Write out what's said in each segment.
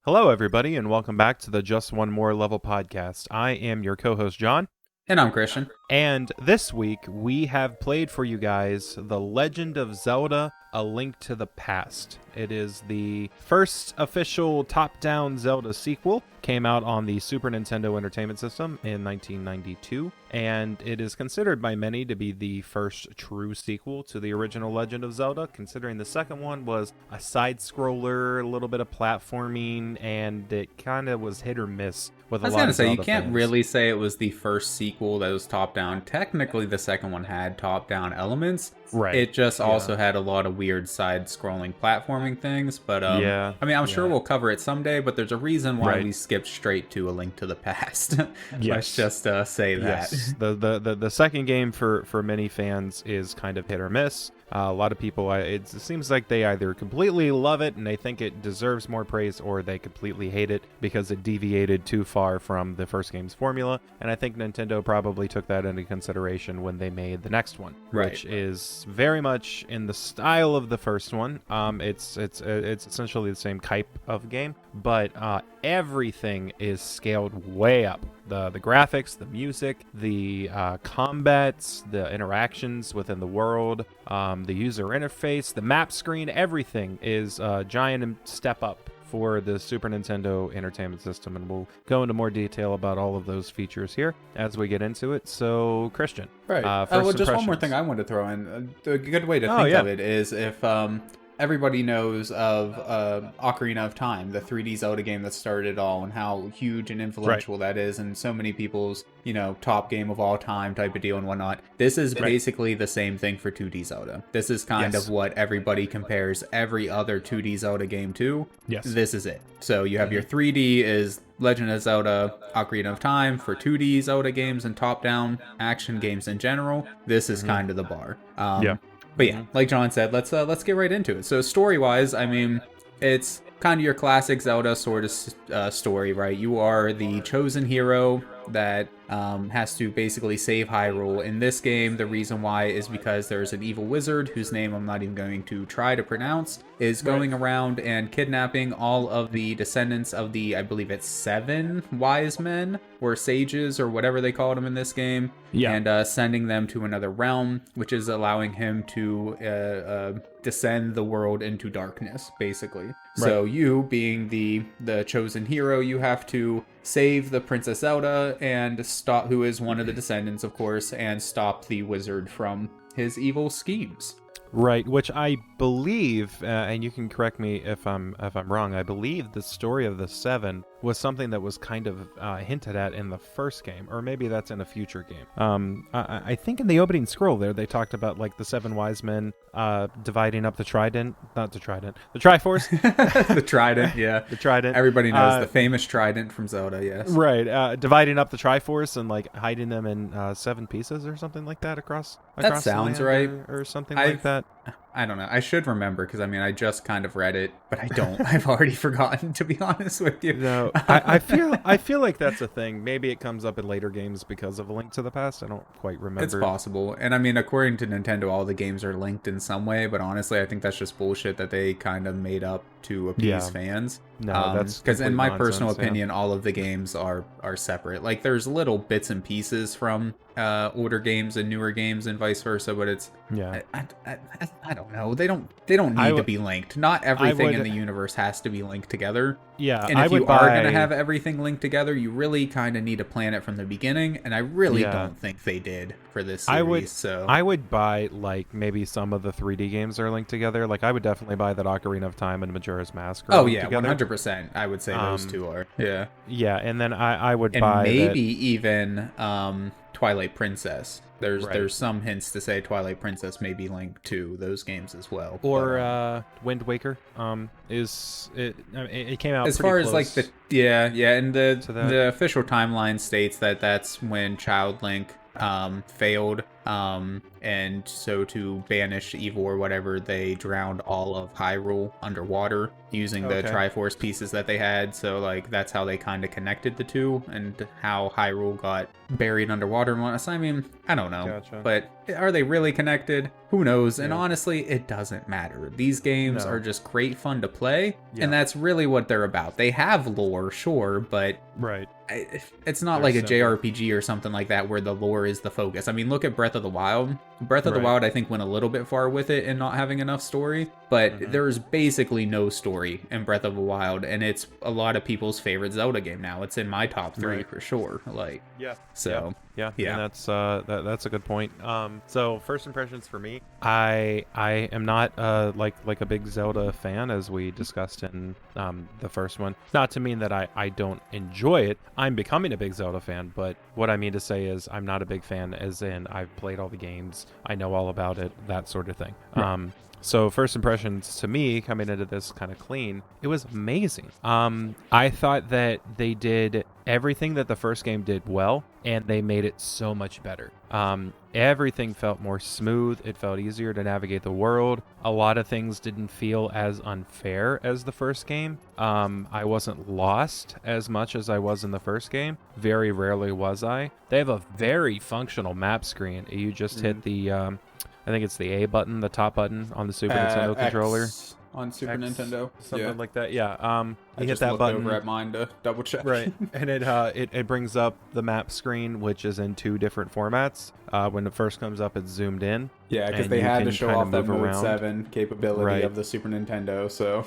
Hello, everybody, and welcome back to the Just One More Level podcast. I am your co-host, John. And I'm Christian. And this week, we have played for you guys The Legend of Zelda, A Link to the Past. It is the first official top-down Zelda sequel. Came out on the Super Nintendo Entertainment System in 1992, and it is considered by many to be the first true sequel to the original Legend of Zelda, considering the second one was a side-scroller, a little bit of platforming, and it kind of was hit or miss with a lot of Zelda I was gonna say, you can't fans. really say it was the first sequel that was top-down. Technically, the second one had top-down elements. Right. It just also had a lot of weird side-scrolling platforming things. But Yeah. I mean, I'm sure we'll cover it someday. But there's a reason why Right. we skipped straight to A Link to the Past. Yes. Let's just say that. Yes. The second game for many fans is kind of hit or miss. A lot of people, it seems like they either completely love it and they think it deserves more praise, or they completely hate it because it deviated too far from the first game's formula. And I think Nintendo probably took that into consideration when they made the next one, which is very much in the style of the first one. It's essentially the same type of game, but everything is scaled way up. The graphics, the music, the combats, the interactions within the world, the user interface, the map screen, everything is a giant step up for the Super Nintendo Entertainment System, and we'll go into more detail about all of those features here as we get into it. So, Christian, Right. Well, just one more thing I wanted to throw in. A good way to think of it is if everybody knows of Ocarina of Time, the 3D Zelda game that started it all, and how huge and influential that is, and so many people's, top game of all time type of deal and whatnot. This is basically the same thing for 2D Zelda. This is kind of what everybody compares every other 2D Zelda game to. Yes. This is it. So you have your 3D is Legend of Zelda, Ocarina of Time for 2D Zelda games and top-down action games in general. This is kind of the bar. But yeah, like John said, let's get right into it. So story-wise, I mean, it's kind of your classic Zelda sort of story, right? You are the chosen hero that has to basically save Hyrule. In this game, the reason why is because there's an evil wizard whose name I'm not even going to try to pronounce, is going around and kidnapping all of the descendants of the, I believe it's 7 wise men or sages or whatever they called them in this game, and sending them to another realm, which is allowing him to descend the world into darkness, basically. So you, being the chosen hero, you have to save the Princess Zelda and stop, who is one of the descendants, of course, and stop the wizard from his evil schemes. Right, which I believe, and you can correct me if I'm wrong, I believe the story of the 7 was something that was kind of hinted at in the first game, or maybe that's in a future game. I think in the opening scroll there, they talked about like the 7 wise men dividing up the Triforce. The Trident, yeah. The Trident. Everybody knows the famous Trident from Zelda, yes. Right, dividing up the Triforce and like hiding them in 7 pieces or something like that across that sounds the right. or something like that. I don't know. I should remember because, I mean, I just kind of read it, but I don't. I've already forgotten, to be honest with you. No, I feel like that's a thing. Maybe it comes up in later games because of A Link to the Past. I don't quite remember. It's possible. And I mean, according to Nintendo, all the games are linked in some way, but honestly, I think that's just bullshit that they kind of made up to appease fans. No, that's because in my personal nonsense, opinion, all of the games are separate. Like, there's little bits and pieces from older games and newer games and vice versa, but it's I don't know. They don't need to be linked. Not everything in the universe has to be linked together. Yeah, and if you are going to have everything linked together, you really kind of need to plan it from the beginning, and I really don't think they did for this series. I would buy, like, maybe some of the 3D games are linked together. Like, I would definitely buy that Ocarina of Time and Majora's Mask are linked together. 100%. I would say those two are. Yeah. Yeah, and then I would and buy maybe even Twilight Princess. There's some hints to say Twilight Princess may be linked to those games as well. Or Wind Waker. It came out as pretty far close as like and the official timeline states that that's when Child Link failed, and so to banish evil or whatever, they drowned all of Hyrule underwater using the Triforce pieces that they had. So like that's how they kind of connected the two, and how Hyrule got buried underwater and whatnot. So I mean, I don't know, but are they really connected? Who knows? And honestly, it doesn't matter. These games are just great fun to play, and that's really what they're about. They have lore, sure, but it's not like a JRPG or something like that where the lore is the focus. I mean, look at Breath of the Wild. Breath of the Wild, I think, went a little bit far with it and not having enough story, but there's basically no story in Breath of the Wild, and it's a lot of people's favorite Zelda game now. It's in my top 3 for sure. Like, so yeah, and that's a good point. So first impressions for me, I am not like a big Zelda fan, as we discussed in the first one. Not to mean that I don't enjoy it. I'm becoming a big Zelda fan, but what I mean to say is I'm not a big fan as in I've played all the games, I know all about it, that sort of thing. So first impressions to me coming into this kind of clean, it was amazing. I thought that they did everything that the first game did well, and they made it so much better. Everything felt more smooth. It felt easier to navigate the world. A lot of things didn't feel as unfair as the first game. I wasn't lost as much as I was in the first game. Very rarely was I. They have a very functional map screen. You just hit the... I think it's the A button, the top button on the Super Nintendo controller. On Super Nintendo. Something like that, yeah. You hit just that button. Over at mine to double check. Right, and it brings up the map screen, which is in 2 different formats. When it first comes up, it's zoomed in. Yeah, because they had to show off that Mode 7 capability of the Super Nintendo, so...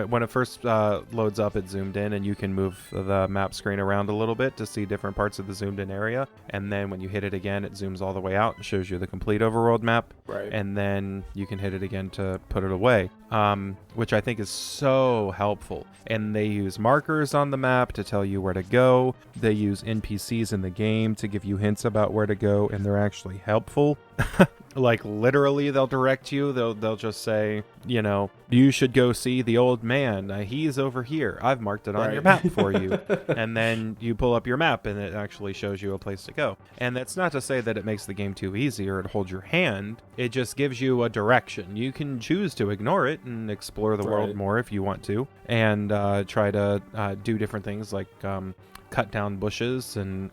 when it first loads up, it's zoomed in, and you can move the map screen around a little bit to see different parts of the zoomed in area. And then when you hit it again, it zooms all the way out and shows you the complete overworld map. Right. And then you can hit it again to put it away, which I think is so helpful. And they use markers on the map to tell you where to go. They use NPCs in the game to give you hints about where to go, and they're actually helpful. Like literally they'll direct you. They'll just say, you know, you should go see the old man. He's over here. I've marked it on your map for you. And then you pull up your map and it actually shows you a place to go. And that's not to say that it makes the game too easy or it holds your hand. It just gives you a direction. You can choose to ignore it and explore the world more if you want to, and try to do different things like cut down bushes and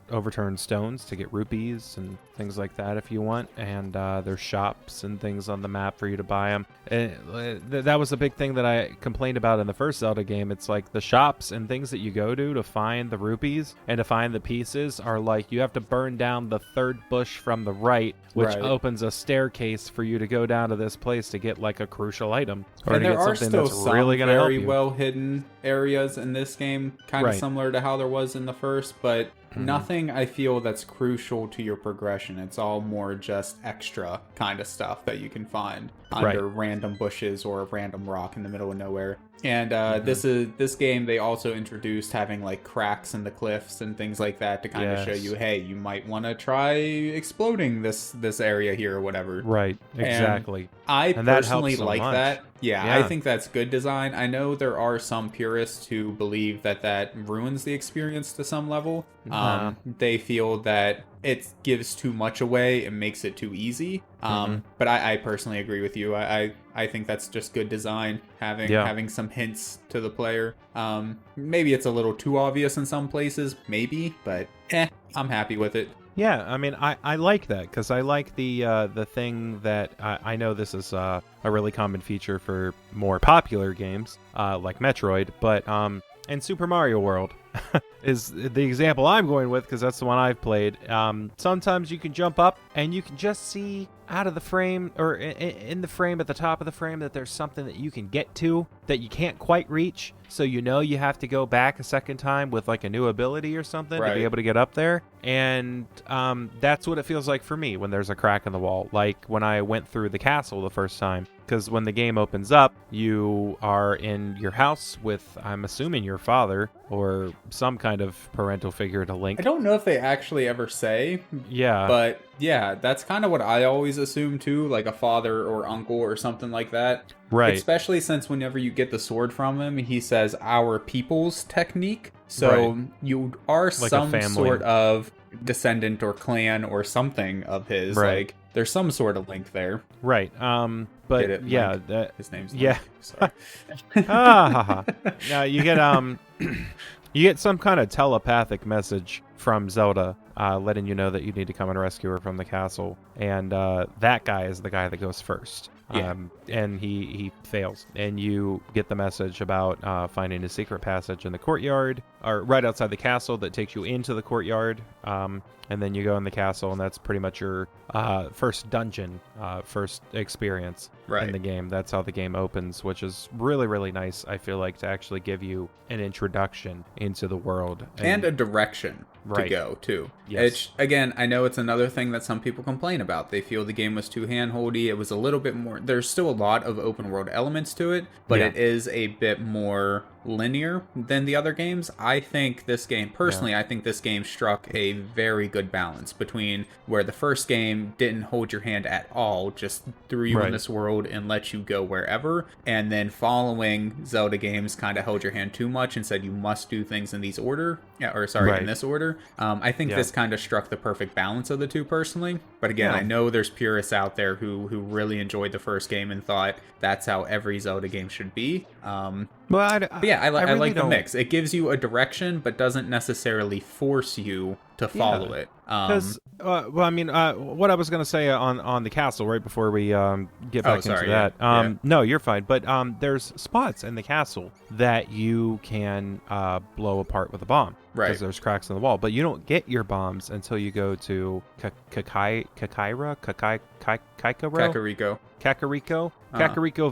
overturn stones to get rupees and things like that if you want. And there's shops and things on the map for you to buy them. That was a big thing that I complained about in the first Zelda game. It's like the shops and things that you go to find the rupees and to find the pieces are like you have to burn down the 3rd bush from the right, which opens a staircase for you to go down to this place to get like a crucial item or and to there get are something still that's some really going to help very you. well hidden areas in this game, kind of similar to how there was in the first, but nothing I feel that's crucial to your progression. It's all more just extra kind of stuff that you can find under random bushes or a random rock in the middle of nowhere. And this game, they also introduced having like cracks in the cliffs and things like that to kind of show you, hey, you might want to try exploding this area here or whatever. Right, exactly. And I personally like that. Yeah, I think that's good design. I know there are some purists who believe that ruins the experience to some level. They feel that it gives too much away and makes it too easy. But I personally agree with you. I think that's just good design, having some hints to the player. Maybe it's a little too obvious in some places, maybe, but I'm happy with it. Yeah, I mean, I like that because I like the thing that I know this is a really common feature for more popular games like Metroid, but in Super Mario World is the example I'm going with because that's the one I've played. Sometimes you can jump up and you can just see out of the frame or in the frame at the top of the frame that there's something that you can get to that you can't quite reach. So you know you have to go back a second time with like a new ability or something to be able to get up there. And that's what it feels like for me when there's a crack in the wall. Like when I went through the castle the first time. Because when the game opens up, you are in your house with, I'm assuming, your father or some kind of parental figure to link. I don't know if they actually ever say. Yeah. But yeah, that's kind of what I always assume too, like a father or uncle or something like that. Right. Especially since whenever you get the sword from him, he says our people's technique. So you are like some sort of descendant or clan or something of his. Like there's some sort of link there. Right. But yeah, his name's Link. Sorry. Now you get you get some kind of telepathic message from Zelda, letting you know that you need to come and rescue her from the castle. And that guy is the guy that goes first. Yeah. And he fails, and you get the message about finding a secret passage in the courtyard, or right outside the castle, that takes you into the courtyard. And then you go in the castle, and that's pretty much your first dungeon, first experience in the game. That's how the game opens, which is really, really nice, I feel like, to actually give you an introduction into the world. And a direction to go, too. Yes. It's, again, I know it's another thing that some people complain about. They feel the game was too hand-holdy. It was a little bit more... There's still a lot of open-world elements to it, but it is a bit more linear than the other games. I think this game, personally, I think this game struck a very good balance between where the first game didn't hold your hand at all, just threw you in this world and let you go wherever, and then following Zelda games kind of held your hand too much and said you must do things in these order, in this order. I think this kind of struck the perfect balance of the two, personally. But again, I know there's purists out there who really enjoyed the first game and thought that's how every Zelda game should be. I like the mix. It gives you a direction, but doesn't necessarily force you to follow it. Because, what I was going to say on the castle right before we get back into that. No, you're fine. But there's spots in the castle that you can blow apart with a bomb. Because there's cracks in the wall. But you don't get your bombs until you go to Kakariko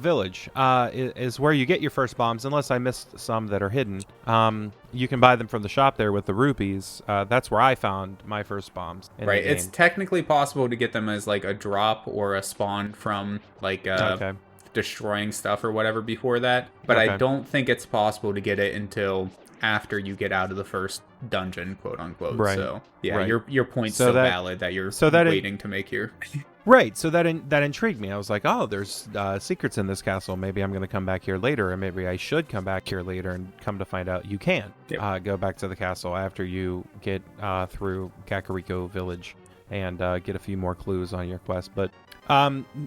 Village is where you get your first bombs, unless I missed some that are hidden. You can buy them from the shop there with the rupees. That's where I found my first bombs. It's technically possible to get them as like a drop or a spawn from like destroying stuff or whatever before that. But I don't think it's possible to get it until after you get out of the first dungeon, quote unquote. So your point's so valid that you're waiting to make your so that intrigued me. I was like, oh, there's secrets in this castle. Maybe I'm going to come back here later, and maybe I should come back here later. And come to find out, you can go back to the castle after you get through Kakariko Village and get a few more clues on your quest. But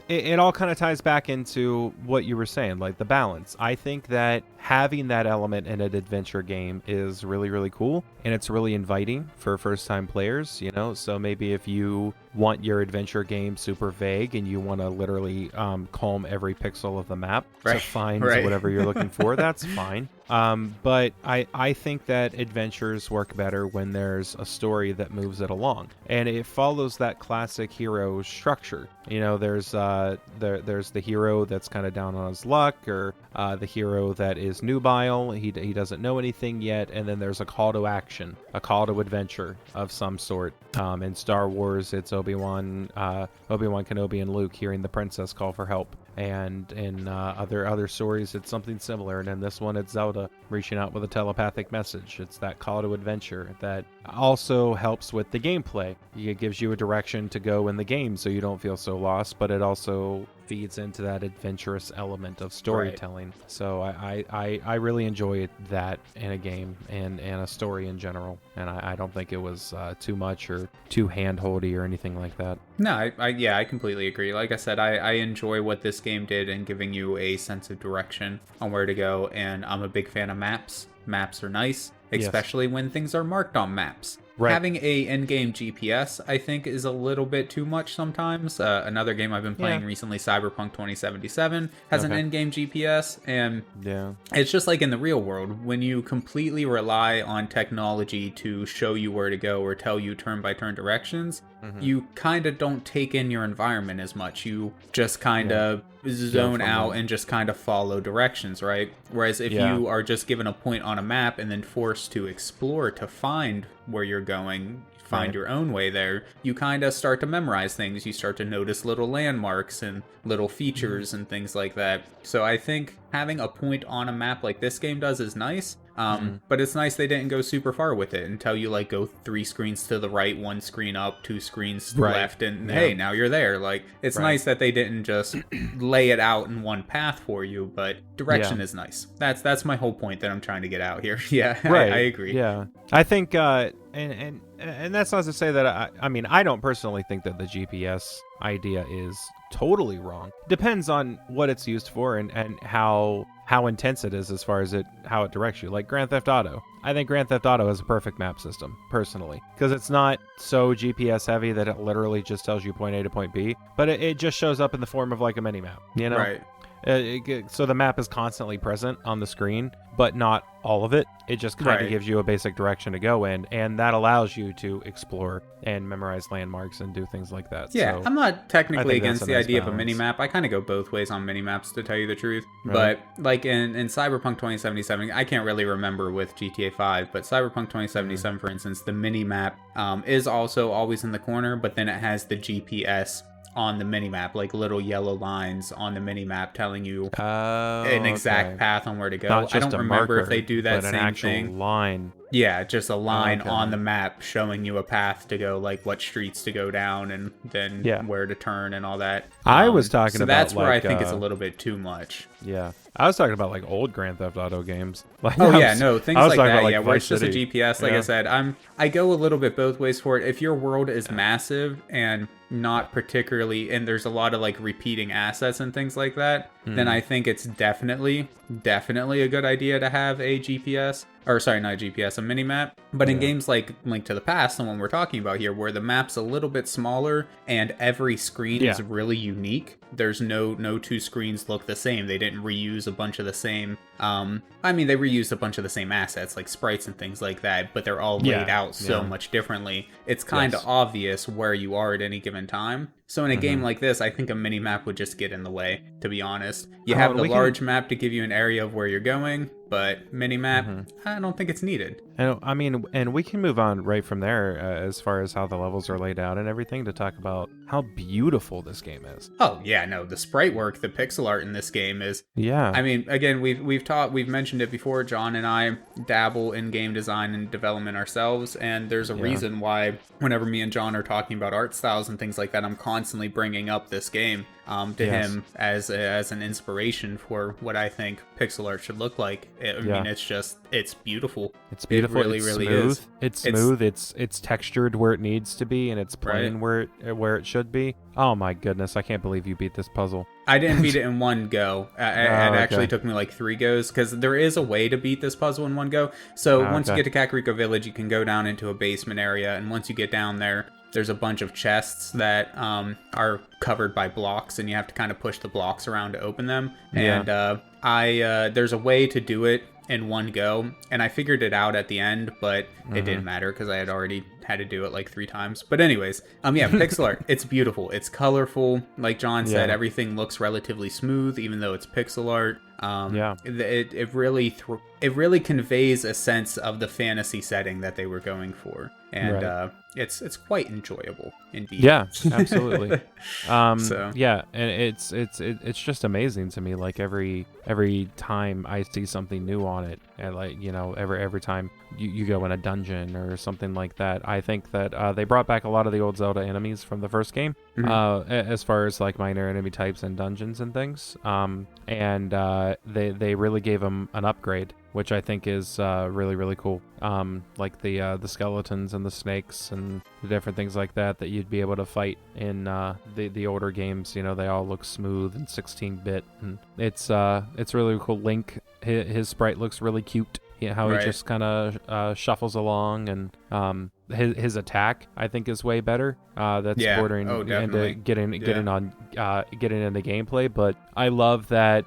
it all kind of ties back into what you were saying, like the balance. I think that having that element in an adventure game is really, really cool, and it's really inviting for first-time players, So maybe if you want your adventure game super vague and you want to literally comb every pixel of the map to find whatever you're looking for, that's fine. But I think that adventures work better when there's a story that moves it along, and it follows that classic hero structure. There's the hero that's kind of down on his luck, or the hero that is nubile. He doesn't know anything yet, and then there's a call to action, a call to adventure of some sort. In Star Wars, it's Obi-Wan Kenobi and Luke hearing the princess call for help. And in other stories, it's something similar. And in this one, it's Zelda reaching out with a telepathic message. It's that call to adventure that also helps with the gameplay. It gives you a direction to go in the game so you don't feel so lost, but it also feeds into that adventurous element of storytelling. So I really enjoy that in a game and a story in general. And I don't think it was too much or too hand-holdy or anything like that. No, I completely agree. Like I said, I enjoy what this game did in giving you a sense of direction on where to go, and I'm a big fan of maps. Maps are nice, especially when things are marked on maps. Having a in-game GPS, I think, is a little bit too much sometimes. Another game I've been playing recently, Cyberpunk 2077, has an in-game GPS, and it's just like in the real world. When you completely rely on technology to show you where to go or tell you turn-by-turn directions, you kind of don't take in your environment as much. You just kind of zone out and just kind of follow directions, right? Whereas if you are just given a point on a map and then forced to explore to find where you're going, find your own way there, you kind of start to memorize things. You start to notice little landmarks and little features and things like that. So I think having a point on a map like this game does is nice. But it's nice they didn't go super far with it and tell you, like, go 3 screens to the right, 1 screen up, 2 screens left, and hey, now you're there. Like, it's nice that they didn't just lay it out in one path for you, but direction is nice. That's my whole point that I'm trying to get out here. I agree. I think and that's not to say that I mean, I don't personally think that the GPS idea is totally wrong. Depends on what it's used for and how intense it is as far as how it directs you. Like Grand Theft Auto. I think Grand Theft Auto is a perfect map system, personally, because it's not so GPS heavy that it literally just tells you point A to point B, but it just shows up in the form of like a mini map, you know? Right. So the map is constantly present on the screen, but not all of it. It just kind of gives you a basic direction to go in, and that allows you to explore and memorize landmarks and do things like that. Yeah, so I'm not technically against the idea balance. of a mini-map. I kind of go both ways on mini-maps, to tell you the truth. Right. But like in Cyberpunk 2077, I can't really remember with GTA 5, but Cyberpunk 2077, for instance, the mini-map is also always in the corner, but then it has the GPS on the minimap, like little yellow lines on the minimap telling you an exact path on where to go. I don't remember if they do that same thing. Line. Yeah, just a line on the map showing you a path to go, like what streets to go down and then where to turn and all that. I was talking so about that's where like, I think it's a little bit too much. Yeah, I was talking about like old Grand Theft Auto games. Like, things like that. Like where it's just a GPS. Like I said, I go a little bit both ways for it. If your world is massive and not particularly, and there's a lot of like repeating assets and things like that, then I think it's definitely a good idea to have a GPS. Or sorry, not a GPS, a mini-map. But in games like Link to the Past, the one we're talking about here, where the map's a little bit smaller and every screen is really unique. There's no two screens look the same. They didn't reuse a bunch of the same. I mean, they reused a bunch of the same assets, like sprites and things like that, but they're all laid out so much differently. It's kind of obvious where you are at any given time. So in a game like this, I think a mini-map would just get in the way, to be honest. You have the large map to give you an area of where you're going, but mini-map, I don't think it's needed. I mean, and we can move on right from there as far as how the levels are laid out and everything to talk about how beautiful this game is. Oh, yeah, no, the sprite work, the pixel art in this game is... Yeah. I mean, again, we've mentioned it before. John and I dabble in game design and development ourselves, and there's a reason why whenever me and John are talking about art styles and things like that, I'm constantly bringing up this game to him as an inspiration for what I think pixel art should look like. I mean, it's beautiful. It's beautiful. It really, it's really smooth. is. It's smooth. It's textured where it needs to be, and it's plain where it should be. Oh my goodness! I can't believe you beat this puzzle. I didn't beat it in one go. It actually took me like 3 goes, because there is a way to beat this puzzle in one go. So once you get to Kakariko Village, you can go down into a basement area, and once you get down there, there's a bunch of chests that are covered by blocks, and you have to kind of push the blocks around to open them. And there's a way to do it in one go, and I figured it out at the end, but it didn't matter because I had already had to do it like 3 times. But anyways, pixel art, it's beautiful, it's colorful. Like John said, everything looks relatively smooth, even though it's pixel art. It really conveys a sense of the fantasy setting that they were going for, and it's quite enjoyable indeed. Yeah, absolutely. And it's just amazing to me. Like every time I see something new on it, and like, you know, every time you go in a dungeon or something like that, I think that they brought back a lot of the old Zelda enemies from the first game, as far as like minor enemy types and dungeons and things. And they really gave them an upgrade, which I think is really, really cool. Like the skeletons and the snakes and the different things like that you'd be able to fight in the older games. You know, they all look smooth and 16-bit, and it's really cool. Link, his sprite looks really cute. How he just kind of shuffles along, and his attack I think is way better. That's bordering into getting into gameplay. But I love that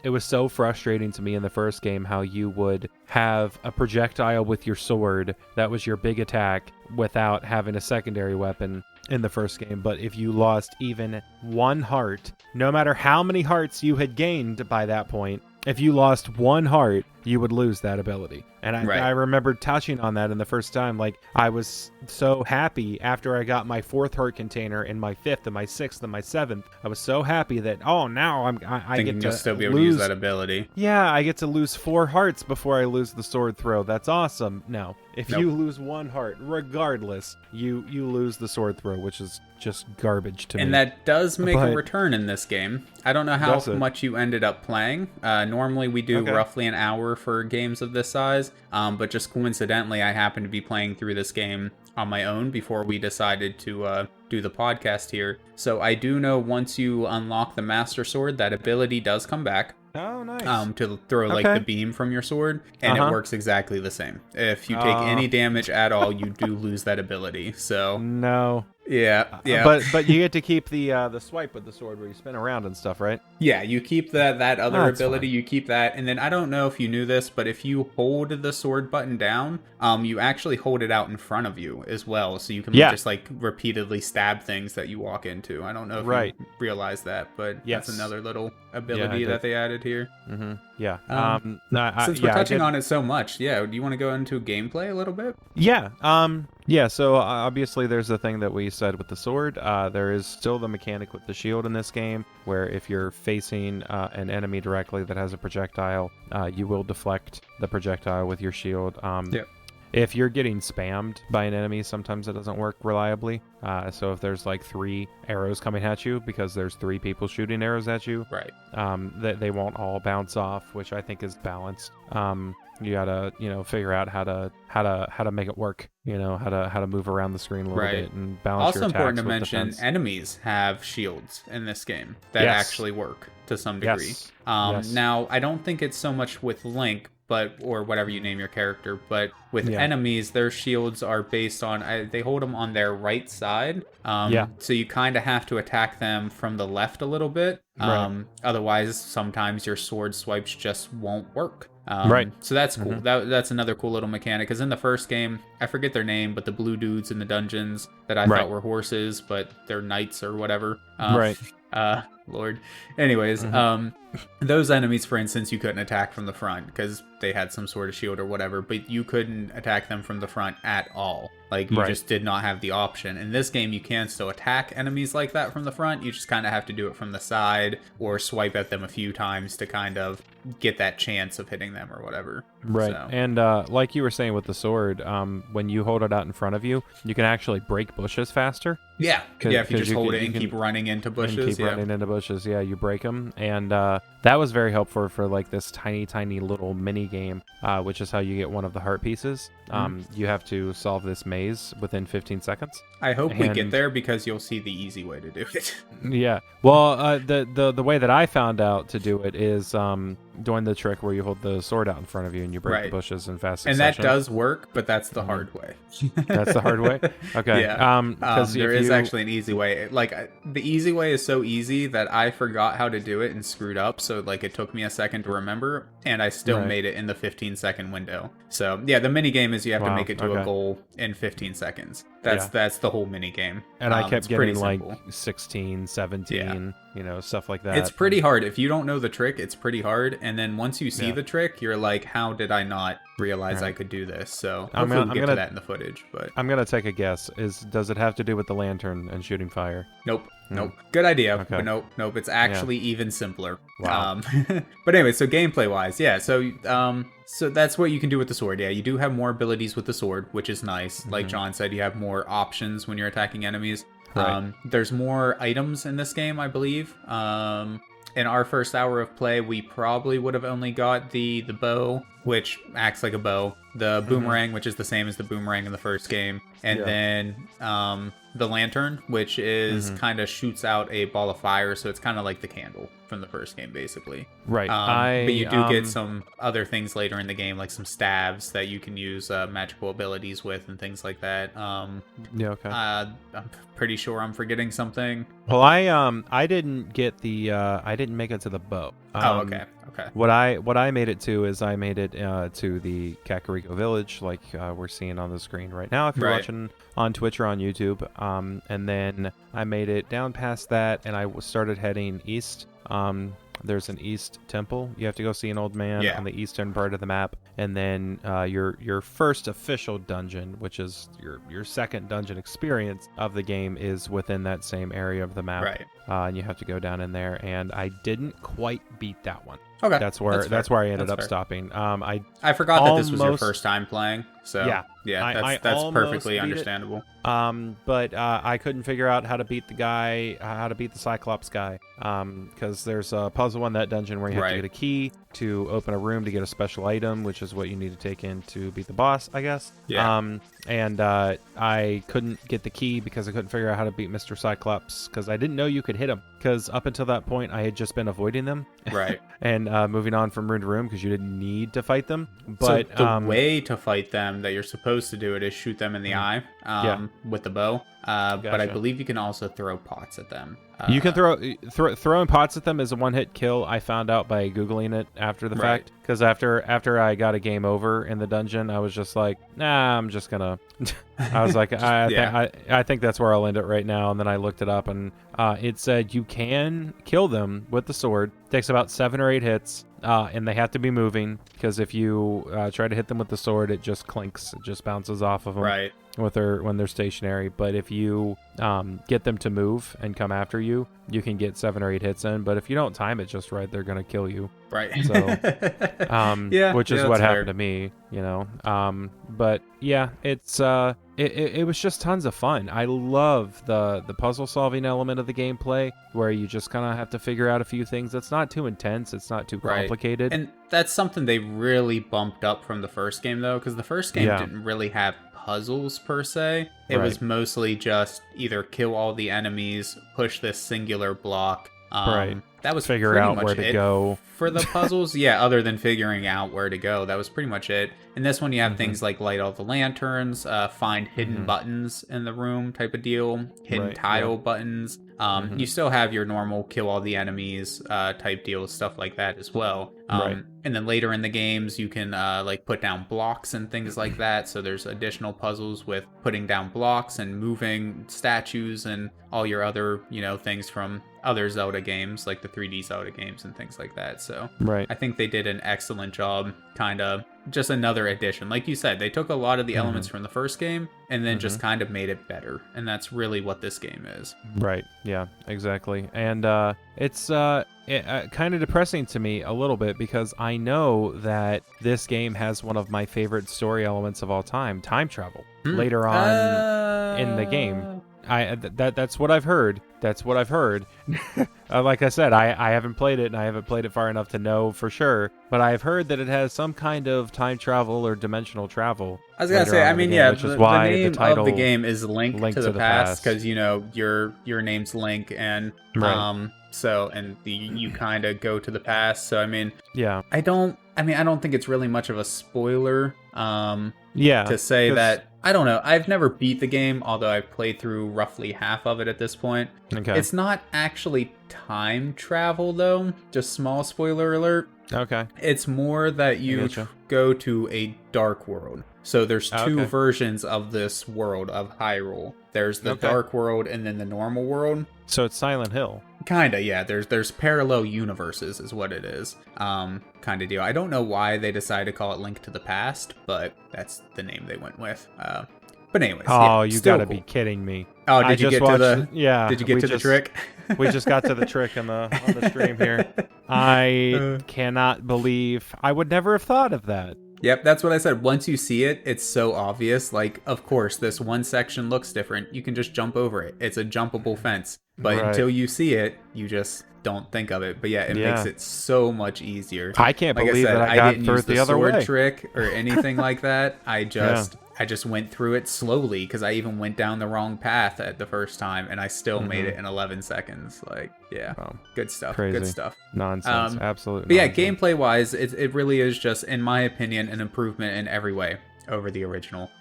it was so frustrating to me in the first game how you would have a projectile with your sword that was your big attack without having a secondary weapon in the first game. But if you lost even 1 heart, no matter how many hearts you had gained by that point, if you lost 1 heart, you would lose that ability. And I remember touching on that in the first time. Like, I was so happy after I got my 4th heart container and my 5th and my 6th and my 7th. I was so happy that, now I get to still be able to use that ability. Yeah, I get to lose 4 hearts before I lose the sword throw. That's awesome. No, if you lose 1 heart, regardless, you lose the sword throw, which is just garbage to me. And that does make a return in this game. I don't know how much you ended up playing. Normally we do roughly an hour for games of this size. was. But just coincidentally, I happened to be playing through this game on my own before we decided to do the podcast here. So I do know once you unlock the Master Sword, that ability does come back. Oh, nice. To throw like the beam from your sword, and it works exactly the same. If you take any damage at all, you do lose that ability. So no. Yeah. But you get to keep the swipe with the sword where you spin around and stuff, right? Yeah, you keep that other ability. Fine. You keep that, and then I don't know if you knew this, but if you hold the sword button down, you actually hold it out in front of you as well, so you can just like repeatedly stab things that you walk into. I don't know if you realize that, but that's another little ability that they added here. Mm-hmm. Yeah. Since we're touching on it so much, do you want to go into gameplay a little bit? Yeah, so obviously there's the thing that we said with the sword. There is still the mechanic with the shield in this game, where if you're facing an enemy directly that has a projectile, you will deflect the projectile with your shield. If you're getting spammed by an enemy, sometimes it doesn't work reliably. So if there's like 3 arrows coming at you because there's 3 people shooting arrows at you, they won't all bounce off, which I think is balanced. You gotta, figure out how to make it work. How to move around the screen a little bit and balance your attacks. Also important to mention, defense. Enemies have shields in this game that actually work to some degree. Now, I don't think it's so much with Link, or whatever you name your character, but with enemies, their shields are based on, they hold them on their right side. So you kind of have to attack them from the left a little bit. Otherwise, sometimes your sword swipes just won't work. So that's cool. That's another cool little mechanic, because in the first game, I forget their name, but the blue dudes in the dungeons that I thought were horses, but they're knights or whatever. Lord. Anyways, those enemies, for instance, you couldn't attack from the front because they had some sort of shield or whatever, but you couldn't attack them from the front at all. Like, you just did not have the option. In this game, you can still attack enemies like that from the front. You just kind of have to do it from the side or swipe at them a few times to kind of get that chance of hitting them or whatever. So. And like you were saying with the sword, when you hold it out in front of you, you can actually break bushes faster. If you just hold it and keep running into bushes. Running into bushes, you break them. And that was very helpful for like this tiny little mini game, which is how you get one of the heart pieces. You have to solve this maze within 15 seconds. I hope we get there, because you'll see the easy way to do it. Well, the way that I found out to do it is doing the trick where you hold the sword out in front of you and you break the bushes in fast succession. And that does work, but that's the hard way. That's the hard way? Okay. There is actually an easy way. Like, the easy way is so easy that I forgot how to do it and screwed up, so like it took me a second to remember, and I still made it in the 15-second window. So the mini game is you have to make it to a goal in 15 seconds. That's the whole mini game. And I kept getting like 16, 17, stuff like that. It's pretty hard. If you don't know the trick, it's pretty hard. And then once you see the trick, you're like, how did I not realize I could do this? So hopefully we'll get to that in the footage. But I'm going to take a guess. Does it have to do with the lantern and shooting fire? Nope. Good idea. Okay. But nope. It's actually even simpler. Wow. But anyway, so gameplay wise, so that's what you can do with the sword. You do have more abilities with the sword, which is nice. Like John said, you have more options when you're attacking enemies. There's more items in this game, I believe. In our first hour of play, we probably would have only got the bow, which acts like a bow, the boomerang, which is the same as the boomerang in the first game, and then the lantern, which is kind of shoots out a ball of fire, so it's kind of like the candle from the first game, basically. Right. But you do get some other things later in the game, like some staves that you can use magical abilities with and things like that. I'm pretty sure I'm forgetting something. Well, I didn't get I didn't make it to the bow. Okay. What I made it to is I made it to the Kakariko village, like we're seeing on the screen right now if you're watching on Twitch or on YouTube. And then I made it down past that, and I started heading east. There's an east temple. You have to go see an old man on the eastern part of the map, and then your first official dungeon, which is your second dungeon experience of the game, is within that same area of the map. And you have to go down in there, and I didn't quite beat that one. Okay, That's where I ended up stopping. I forgot that this was your first time playing, so yeah, that's perfectly understandable. But I couldn't figure out how to beat the Cyclops guy. Because there's a puzzle in that dungeon where you have to get a key to open a room to get a special item, which is what you need to take in to beat the boss, I guess. Yeah. And I couldn't get the key because I couldn't figure out how to beat Mr. Cyclops because I didn't know you could hit him. Because up until that point, I had just been avoiding them. Right. And moving on from room to room because you didn't need to fight them. But so the way to fight them that you're supposed to do it is shoot them in the eye with the bow. Gotcha. But I believe you can also throw pots at them. You can throwing pots at them is a one-hit kill. I found out by Googling it after the fact. Because after I got a game over in the dungeon, I was just like, nah, I'm just gonna... I was like, I think that's where I'll end it right now. And then I looked it up, and it said you can kill them with the sword. It takes about 7 or 8 hits. And they have to be moving, because if you try to hit them with the sword, it just clinks. It just bounces off of them. Right. When they're stationary. But if you get them to move and come after you, you can get 7 or 8 hits in. But if you don't time it just right, they're gonna kill you. Right. So, which is what happened to me, you know. But yeah, it was just tons of fun. I love the puzzle solving element of the gameplay, where you just kind of have to figure out a few things. It's not too intense. It's not too complicated. And that's something they really bumped up from the first game, though, because the first game didn't really have puzzles per se. It was mostly just either kill all the enemies, push this singular block. That was figure out where to go for the puzzles. Other than figuring out where to go, that was pretty much it. In this one, you have things like light all the lanterns, find hidden buttons in the room type of deal, hidden tile buttons. You still have your normal kill all the enemies type deal, stuff like that as well. And then later in the games, you can like put down blocks and things like that. So there's additional puzzles with putting down blocks and moving statues and all your other, things from other Zelda games, like the 3D Zelda games and things like that. So I think they did an excellent job, kind of just another addition. Like you said, they took a lot of the elements from the first game and then just kind of made it better. And that's really what this game is. Right. Yeah, exactly. And it's kind of depressing to me a little bit, because I know that this game has one of my favorite story elements of all time, time travel, later on in the game. That's what I've heard. That's what I've heard. Like I said, I haven't played it, and I haven't played it far enough to know for sure. But I've heard that it has some kind of time travel or dimensional travel. I was gonna say, I mean, which is why the name of the game is Link to the Past, because your name's Link, and so and you kind of go to the past. So I mean, I don't think it's really much of a spoiler. To say that. I don't know. I've never beat the game, although I've played through roughly half of it at this point. Okay. It's not actually time travel, though. Just small spoiler alert. Okay. It's more that you go to a dark world. So there's two versions of this world of Hyrule. There's the dark world and then the normal world. So it's Silent Hill. Kinda, yeah. There's parallel universes is what it is. Kind of deal. I don't know why they decided to call it Link to the Past, but that's the name they went with. But anyways, you gotta be kidding me. Oh, did you get to the? Yeah. Did you get to the trick? We just got to the trick on the stream here. I cannot believe I would never have thought of that. Yep, that's what I said. Once you see it, it's so obvious. Like, of course, this one section looks different. You can just jump over it. It's a jumpable fence. But until you see it, you just don't think of it. But yeah, it makes it so much easier. I can't believe that I got didn't through use it the the other sword way. trick or anything like that. I just went through it slowly, because I even went down the wrong path at the first time, and I still made it in 11 seconds. Like, good stuff. Crazy. Good stuff. Nonsense. Absolute But nonsense. gameplay wise, it really is just, in my opinion, an improvement in every way over the original.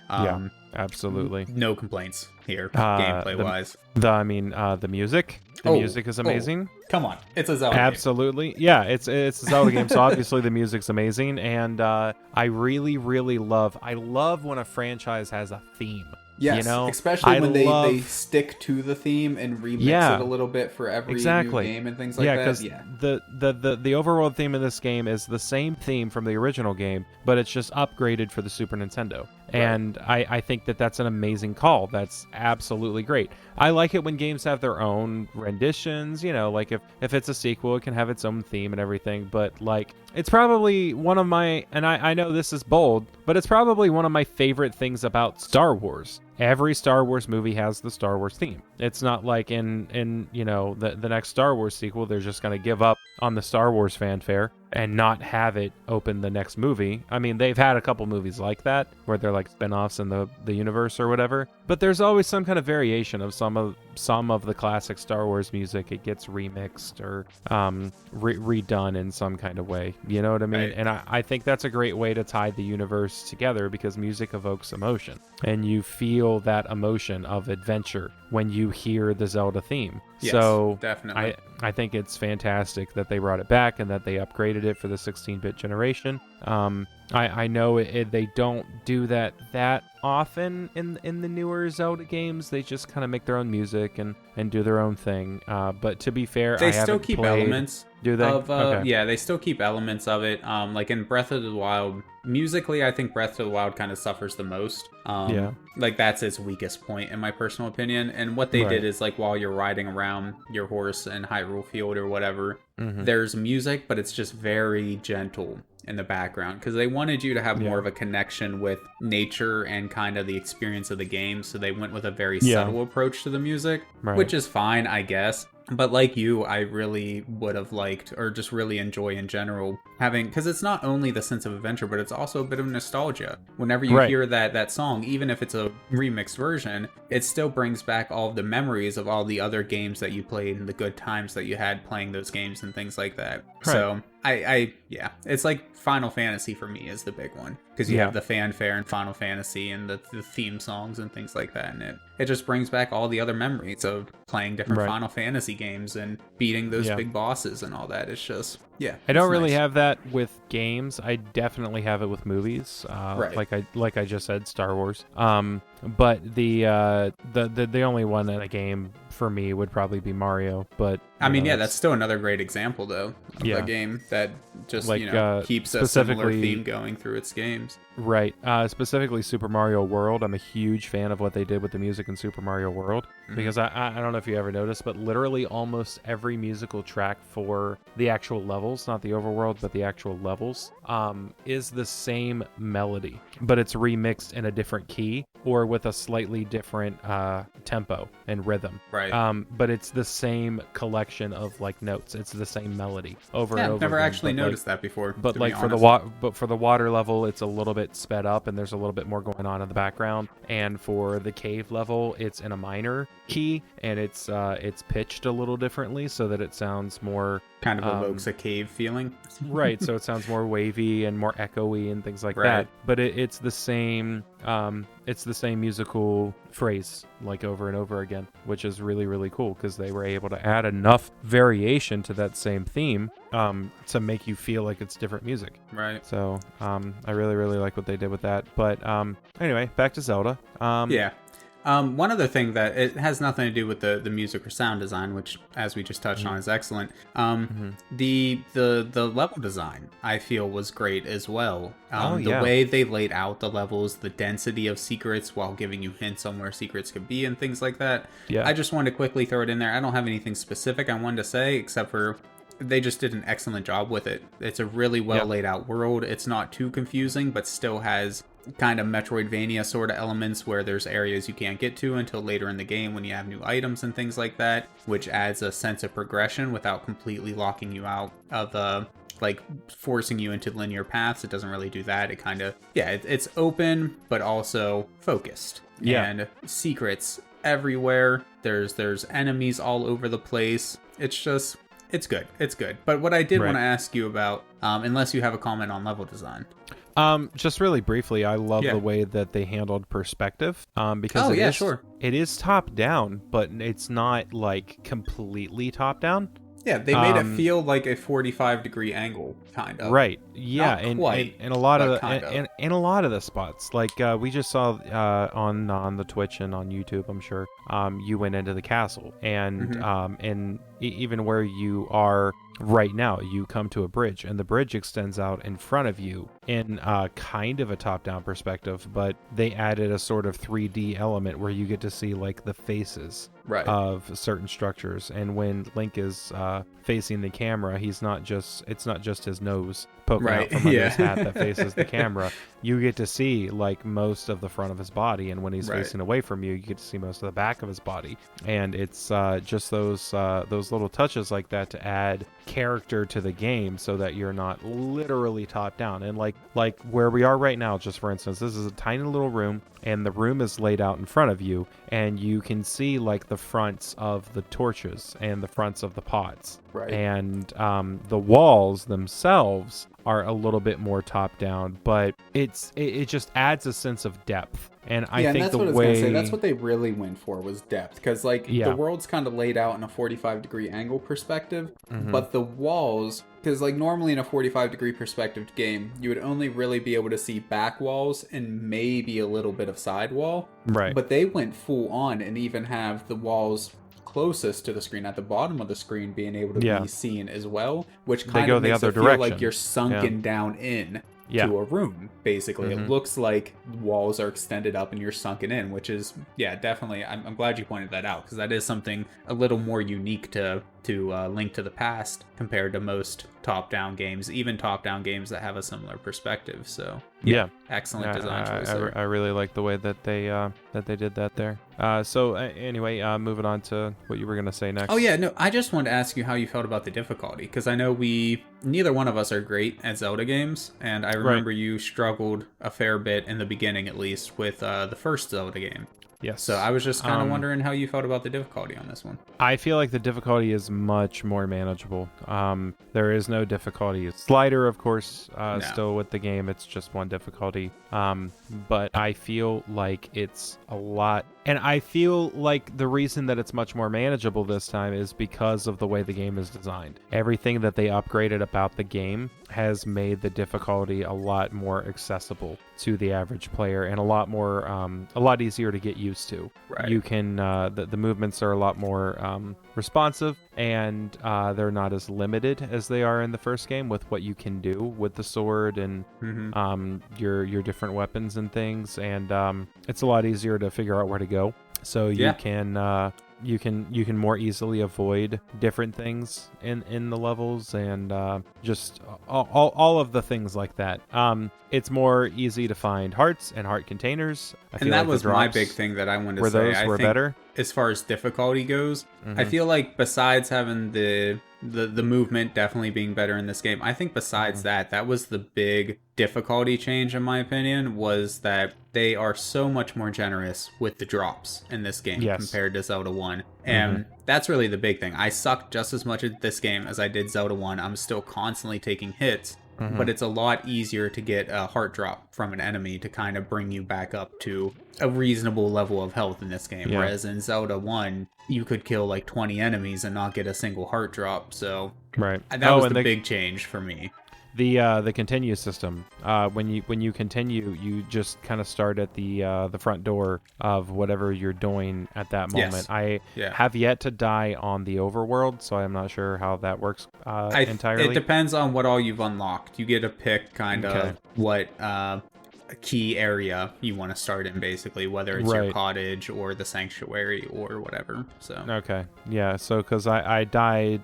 Absolutely. No complaints here, gameplay wise. The music. The music is amazing. Come on, it's a Zelda game. Absolutely. Yeah, it's a Zelda game, so obviously the music's amazing, and I really, really love when a franchise has a theme. Yes, especially when they stick to the theme and remix it a little bit for every new game and things like that. Yeah, because the overall theme of this game is the same theme from the original game, but it's just upgraded for the Super Nintendo. And I think that that's an amazing call. That's absolutely great. I like it when games have their own renditions, like if it's a sequel, it can have its own theme and everything. But like, it's probably one of my, and I know this is bold, but it's probably one of my favorite things about Star Wars. Every Star Wars movie has the Star Wars theme. It's not like in the next Star Wars sequel, they're just going to give up on the Star Wars fanfare and not have it open the next movie. I mean, they've had a couple movies like that where they're like spin-offs in the universe or whatever, but there's always some kind of variation of some of the classic Star Wars music. It gets remixed or redone in some kind of way. You know what I mean? Right. And I think that's a great way to tie the universe together, because music evokes emotion, and you feel that emotion of adventure when you hear the Zelda theme. Yes, so definitely. I think it's fantastic that they brought it back and that they upgraded it for the 16-bit generation. I know they don't do that often in the newer Zelda games. They just kind of make their own music and do their own thing. But to be fair, they still keep elements. Do they? Okay. Yeah, they still keep elements of it. Like in Breath of the Wild, musically, I think Breath of the Wild kind of suffers the most. Like that's its weakest point, in my personal opinion. And what they did is, like, while you're riding around your horse in Hyrule Field or whatever, there's music, but it's just very gentle in the background, because they wanted you to have more of a connection with nature and kind of the experience of the game. So they went with a very subtle approach to the music, which is fine, I guess. But like you, I really would have liked, or just really enjoy in general, having, because it's not only the sense of adventure, but it's also a bit of nostalgia. Whenever you hear that song, even if it's a remixed version, it still brings back all of the memories of all the other games that you played and the good times that you had playing those games and things like that. So yeah, it's like Final Fantasy for me is the big one, because you have the fanfare in Final Fantasy and the theme songs and things like that, and it just brings back all the other memories of playing different Final Fantasy games and beating those big bosses and all that. It's just I don't really have that with games. I definitely have it with movies. Like I just said, Star Wars. But the only one in a game for me would probably be Mario. But I mean, that's still another great example though of a game that just keeps a similar theme going through its games. Right. Specifically Super Mario World. I'm a huge fan of what they did with the music in Super Mario World, because I don't know if you ever noticed, but literally almost every musical track for the actual levels, not the overworld, but the actual levels, is the same melody, but it's remixed in a different key or with a slightly different tempo and rhythm. Right. But it's the same collection of like notes. It's the same melody over and over. I've never actually noticed that before. But like for the water level, it's a little bit sped up and there's a little bit more going on in the background. And for the cave level, it's in a minor key and it's pitched a little differently so that it sounds more kind of evokes a cave feeling. Right. So it sounds more wavy and more echoey and things like that. But it's the same. It's the same musical phrase like over and over again, which is really, really cool because they were able to add enough variation to that same theme to make you feel like it's different music. Right. So I really, really like what they did with that. But anyway, back to Zelda. One other thing that it has nothing to do with the music or sound design, which, as we just touched on, is excellent. The level design I feel was great as well. The way they laid out the levels, the density of secrets while giving you hints on where secrets could be and things like that. Yeah. I just wanted to quickly throw it in there. I don't have anything specific I wanted to say except for they just did an excellent job with it. It's a really well laid out world. It's not too confusing, but still has kind of Metroidvania sort of elements where there's areas you can't get to until later in the game when you have new items and things like that, which adds a sense of progression without completely locking you out of like forcing you into linear paths. It doesn't really do that. It kind of it's open but also focused. And secrets everywhere. There's enemies all over the place. It's good. But what I did want to ask you about, unless you have a comment on level design. Just really briefly, I love the way that they handled perspective. Because it is top down, but it's not like completely top down. Yeah, they made it feel like a 45-degree angle, kind of. Right. Yeah, and a lot of in a lot of the spots, like we just saw on the Twitch and on YouTube, I'm sure. You went into the castle, and even where you are right now, you come to a bridge, and the bridge extends out in front of you in kind of a top-down perspective, but they added a sort of 3D element where you get to see like the faces of certain structures. And when Link is facing the camera, it's not just his nose poking out from under his hat that faces the camera. You get to see like most of the front of his body, and when he's facing away from you, you get to see most of the back of his body. And it's just those little touches like that to add character to the game, so that you're not literally top down. And like where we are right now, just for instance, this is a tiny little room, and the room is laid out in front of you, and you can see like the fronts of the torches and the fronts of the pots. And the walls themselves are a little bit more top down, but it just adds a sense of depth. And I think that's the what I was way gonna say, that's what they really went for, was depth, because like the world's kind of laid out in a 45-degree angle perspective, but the walls, because like normally in a 45-degree perspective game, you would only really be able to see back walls and maybe a little bit of side wall. But they went full on and even have the walls closest to the screen at the bottom of the screen being able to be seen as well, which kind of makes it feel like you're sunken down in to a room, basically. It looks like walls are extended up and you're sunken in, which is definitely, I'm glad you pointed that out, because that is something a little more unique to Link to the Past compared to most top-down games, even top-down games that have a similar perspective. So excellent design choice there. I really like the way that they did that there. So anyway, moving on to what you were gonna say next. I just wanted to ask you how you felt about the difficulty, because I know neither one of us are great at Zelda games, and I remember you struggled a fair bit in the beginning, at least, with the first Zelda game. Yes. So I was just kind of wondering how you felt about the difficulty on this one. I feel like the difficulty is much more manageable. There is no difficulty slider, of course, still with the game. It's just one difficulty. But I feel like it's a lot. And I feel like the reason that it's much more manageable this time is because of the way the game is designed. Everything that they upgraded about the game has made the difficulty a lot more accessible to the average player, and a lot easier to get used to. You can the movements are a lot more responsive, and they're not as limited as they are in the first game with what you can do with the sword and your different weapons and things. And it's a lot easier to figure out where to go, so you can more easily avoid different things in the levels, and just all of the things like that. It's more easy to find hearts and heart containers. And that was my big thing that I wanted to say. Those were better as far as difficulty goes. I feel like besides having the movement definitely being better in this game, I think besides that was the big difficulty change, in my opinion, was that they are so much more generous with the drops in this game compared to Zelda 1. And that's really the big thing. I sucked just as much at this game as I did Zelda 1. I'm still constantly taking hits, but it's a lot easier to get a heart drop from an enemy to kind of bring you back up to a reasonable level of health in this game. Whereas in Zelda 1, you could kill like 20 enemies and not get a single heart drop. So that was the big change for me. The continue system. When you continue, you just kind of start at the front door of whatever you're doing at that moment. I have yet to die on the overworld, so I'm not sure how that works entirely. It depends on what all you've unlocked. You get to pick kind of what key area you want to start in, basically, whether it's your cottage or the sanctuary or whatever. So so because I died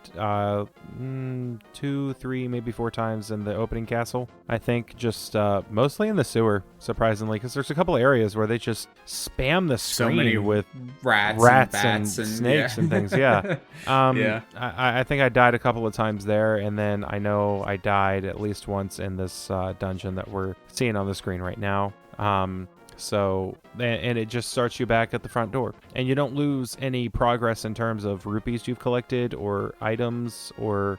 2, 3, maybe 4 times in the opening castle, I think, just mostly in the sewer, surprisingly, because there's a couple areas where they just spam the screen with rats and snakes and things. I think I died a couple of times there, and then I know I died at least once in this dungeon that we're seeing on the screen right now. So it just starts you back at the front door, and you don't lose any progress in terms of rupees you've collected or items or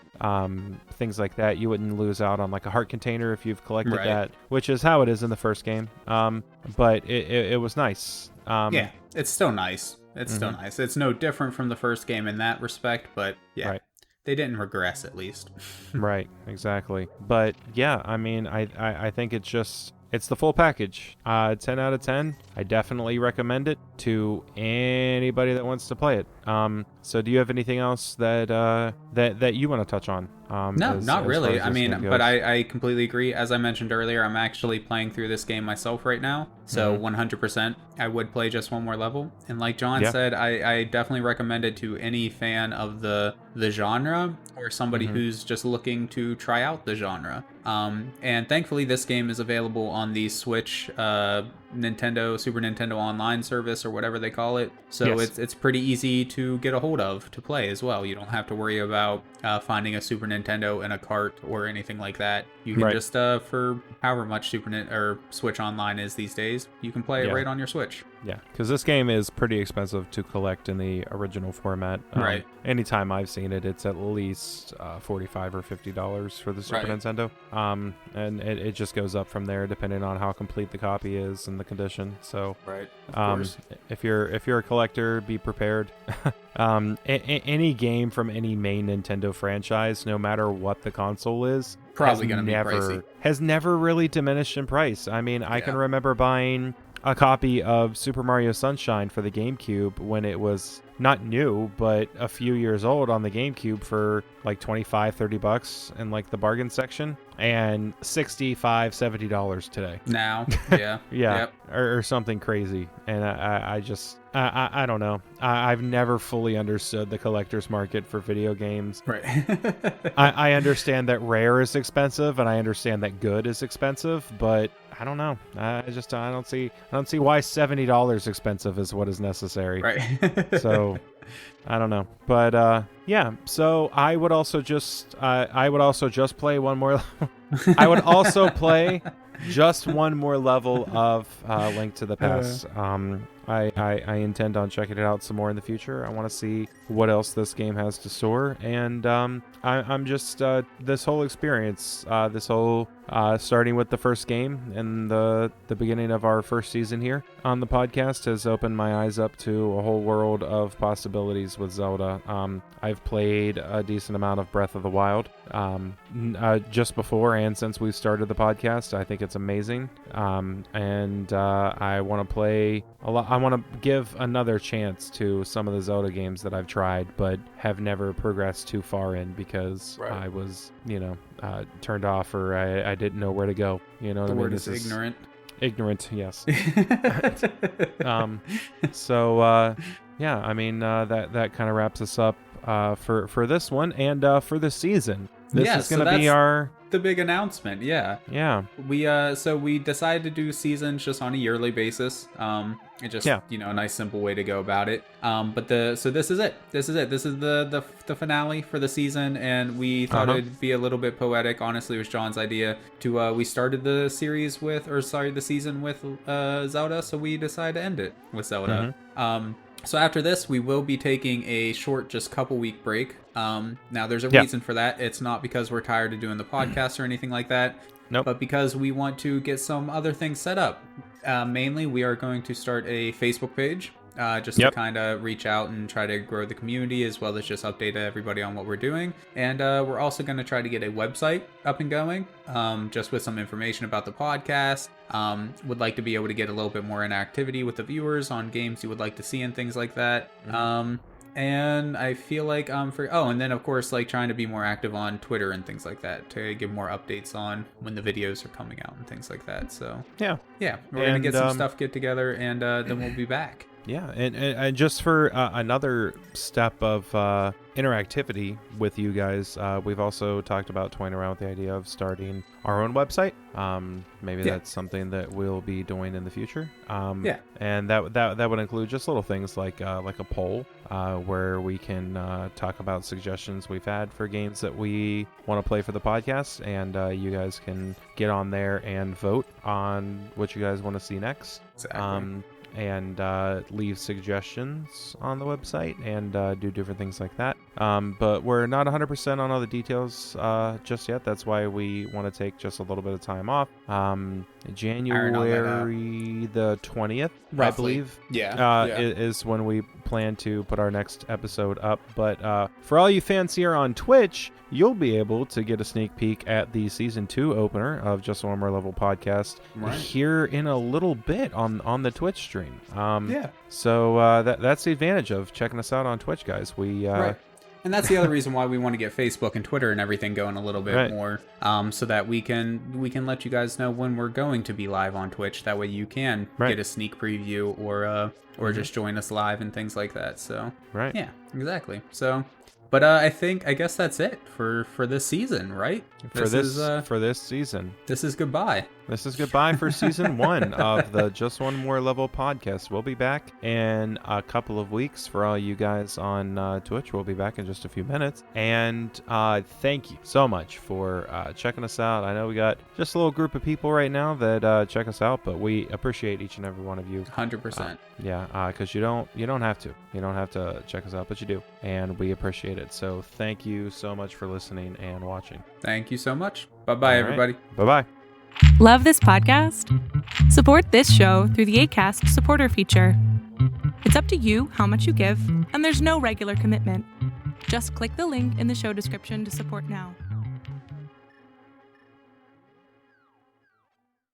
things like that. You wouldn't lose out on like a heart container if you've collected that, which is how it is in the first game. But it was nice. It's still nice. It's still nice. It's no different from the first game in that respect, but they didn't regress, at least. Right, exactly. But yeah, I mean, I think it's the full package. 10 out of 10. I definitely recommend it to anybody that wants to play it. So do you have anything else that you want to touch on? No, not really. I mean, goes? but I completely agree. As I mentioned earlier, I'm actually playing through this game myself right now. So 100%, I would play just one more level. And like John said, I definitely recommend it to any fan of the genre or somebody who's just looking to try out the genre. And thankfully, this game is available on the Switch, Super Nintendo Online service, or whatever they call it. So it's pretty easy to get a hold of to play as well. You don't have to worry about finding a Super Nintendo in a cart or anything like that. You can just for however much Switch Online is these days, you can play it right on your Switch. Yeah, because this game is pretty expensive to collect in the original format. Right. Anytime I've seen it, it's at least $45 or $50 for the Super Nintendo. And it just goes up from there depending on how complete the copy is and the condition. So, if you're a collector, be prepared. Any game from any main Nintendo franchise, no matter what the console is, probably going to be pricey. Has never really diminished in price. I mean, I can remember buying a copy of Super Mario Sunshine for the GameCube when it was not new, but a few years old on the GameCube for like $25-$30 in like the bargain section, and $65-$70 today. Now, or something crazy. And I don't know. I've never fully understood the collector's market for video games. Right. I understand that rare is expensive, and I understand that good is expensive, but I don't know. I don't see why $70 expensive is what is necessary. Right. So I don't know. But so I would also just play one more I would also play just one more level of Link to the Past. I intend on checking it out some more in the future. I want to see what else this game has to soar, and I'm just this whole experience, starting with the first game and the beginning of our first season here on the podcast has opened my eyes up to a whole world of possibilities with Zelda. I've played a decent amount of Breath of the Wild just before and since we started the podcast. I think it's amazing, and I want to play a lot. I want to give another chance to some of the Zelda games that I've tried but have never progressed too far in because I was, turned off, or I didn't know where to go. You know what I mean? The word is ignorant. Ignorant, yes. So I mean, that kind of wraps us up for this one and for this season. This is going to be the big announcement. Yeah. We decided to do seasons just on a yearly basis. It's just a nice simple way to go about it. But this is it. This is the finale for the season, and we thought it'd be a little bit poetic. Honestly, it was John's idea to we started the season with Zelda, so we decided to end it with Zelda. So after this, we will be taking a short, just couple week break. Now, there's a reason for that. It's not because we're tired of doing the podcast or anything like that. Nope. But because we want to get some other things set up. Mainly, we are going to start a Facebook page just to kind of reach out and try to grow the community, as well as just update everybody on what we're doing. And we're also going to try to get a website up and going, just with some information about the podcast. Would like to be able to get a little bit more interactivity with the viewers on games you would like to see and things like that. And I feel like and then of course, like, trying to be more active on Twitter and things like that to give more updates on when the videos are coming out and things like that. So we're gonna get some stuff get together, and then we'll be back. Yeah, and just for another step of interactivity with you guys, we've also talked about toying around with the idea of starting our own website. Maybe that's something that we'll be doing in the future. And that would include just little things like a poll where we can talk about suggestions we've had for games that we want to play for the podcast, and you guys can get on there and vote on what you guys want to see next. Exactly. And leave suggestions on the website and do different things like that. But we're not 100% on all the details just yet. That's why we want to take just a little bit of time off. January the 20th, roughly. I believe, is when we plan to put our next episode up. But for all you fans here on Twitch, you'll be able to get a sneak peek at the Season 2 opener of Just One More Level podcast here in a little bit on the Twitch stream. stream. Yeah. So that's the advantage of checking us out on Twitch, guys. Right. And that's the other reason why we want to get Facebook and Twitter and everything going a little bit more, so that we can let you guys know when we're going to be live on Twitch. That way you can get a sneak preview or just join us live and things like that. So yeah, exactly. So, but I guess that's it for this season, right? For this season. This is goodbye. This is goodbye for season 1 of the Just One More Level podcast. We'll be back in a couple of weeks. For all you guys on Twitch, we'll be back in just a few minutes. And thank you so much for checking us out. I know we got just a little group of people right now that check us out, but we appreciate each and every one of you. 100%. Because you don't have to. You don't have to check us out, but you do. And we appreciate it. So thank you so much for listening and watching. Thank you so much. Bye-bye, everybody. Bye-bye. Love this podcast? Support this show through the Acast supporter feature. It's up to you how much you give, and there's no regular commitment. Just click the link in the show description to support now.